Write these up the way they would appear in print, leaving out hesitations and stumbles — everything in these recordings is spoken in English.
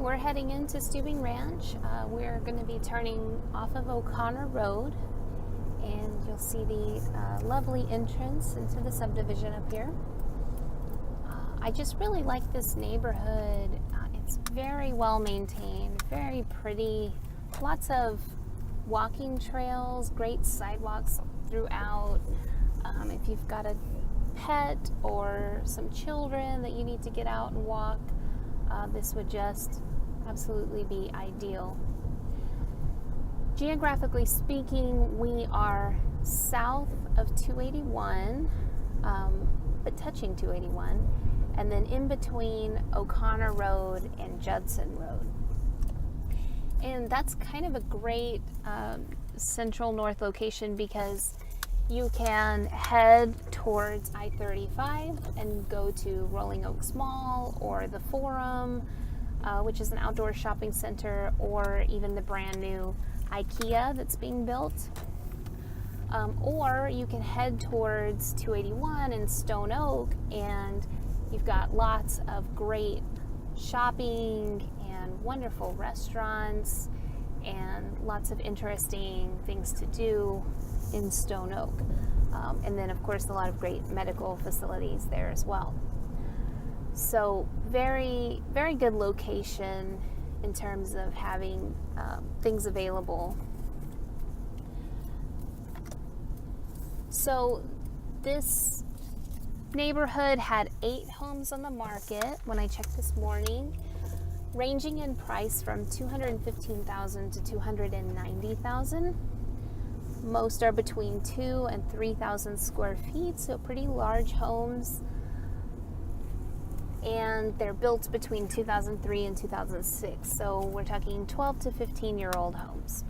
we're heading into Steubing Ranch. We're going to be turning off of O'Connor Road, and you'll see the lovely entrance into the subdivision up here. I just really like this neighborhood. It's very well maintained, very pretty, lots of walking trails, great sidewalks throughout. If you've got a pet or some children that you need to get out and walk, this would just absolutely be ideal. Geographically speaking, we are south of 281, but touching 281, and then in between O'Connor Road and Judson Road. And that's kind of a great central north location because you can head towards I-35 and go to Rolling Oaks Mall or the Forum, which is an outdoor shopping center, or even the brand new IKEA that's being built. Or you can head towards 281 and Stone Oak, and you've got lots of great shopping and wonderful restaurants and lots of interesting things to do in Stone Oak. And then, of course, a lot of great medical facilities there as well. So very, very good location in terms of having things available. So this neighborhood had 8 homes on the market when I checked this morning, ranging in price from $215,000 to $290,000. Most are between 2,000 and 3,000 square feet, so pretty large homes. And they're built between 2003 and 2006, so we're talking 12 to 15-year-old homes.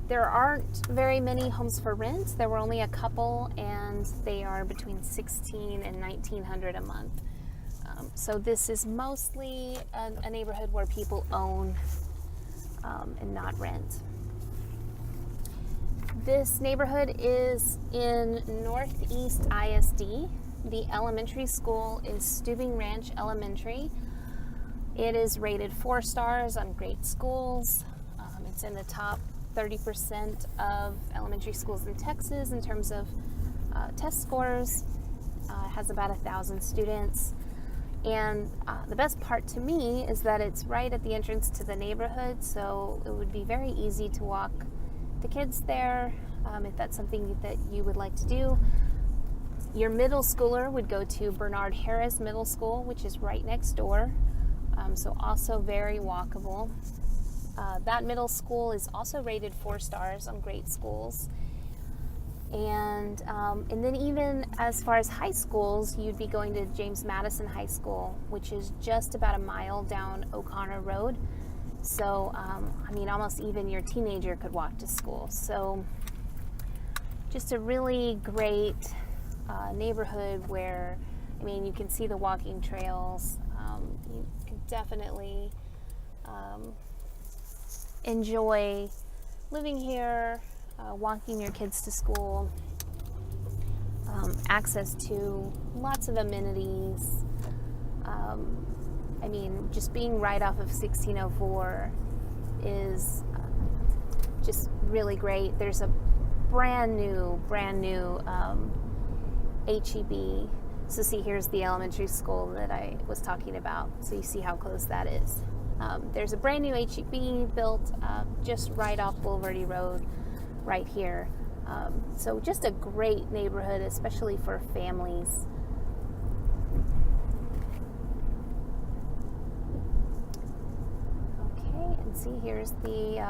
There aren't very many homes for rent. There were only a couple, and they are between $1,600 and $1,900 a month. So this is mostly a neighborhood where people own and not rent. This neighborhood is in Northeast ISD. The elementary school is Steubing Ranch Elementary. It is rated 4 stars on Great Schools. It's in the top 30% of elementary schools in Texas in terms of test scores. It has about 1,000 students. And the best part to me is that it's right at the entrance to the neighborhood, so it would be very easy to walk the kids there if that's something that you would like to do. Your middle schooler would go to Bernard Harris Middle School, which is right next door, so also very walkable. That middle school is also rated 4 stars on Great Schools. And then even as far as high schools, you'd be going to James Madison High School, which is just about a mile down O'Connor Road. So, almost even your teenager could walk to school. So just a really great neighborhood where, you can see the walking trails. You can definitely enjoy living here, walking your kids to school, access to lots of amenities. Just being right off of 1604 is just really great. There's a brand new HEB. So see, here's the elementary school that I was talking about. So you see how close that is. There's a brand new HEB built just right off Boulevardy Road right here. So just a great neighborhood, especially for families. Okay, and see, here's the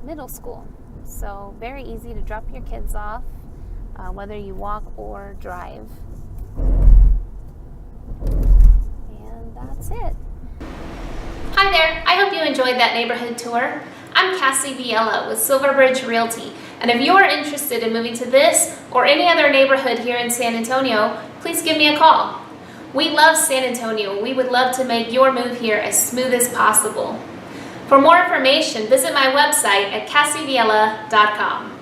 middle school. So very easy to drop your kids off, whether you walk or drive. And that's it. Hi there, I hope you enjoyed that neighborhood tour. I'm Cassie Viella with Silverbridge Realty, and if you are interested in moving to this or any other neighborhood here in San Antonio, please give me a call. We love San Antonio. We would love to make your move here as smooth as possible. For more information, visit my website at cassieviella.com.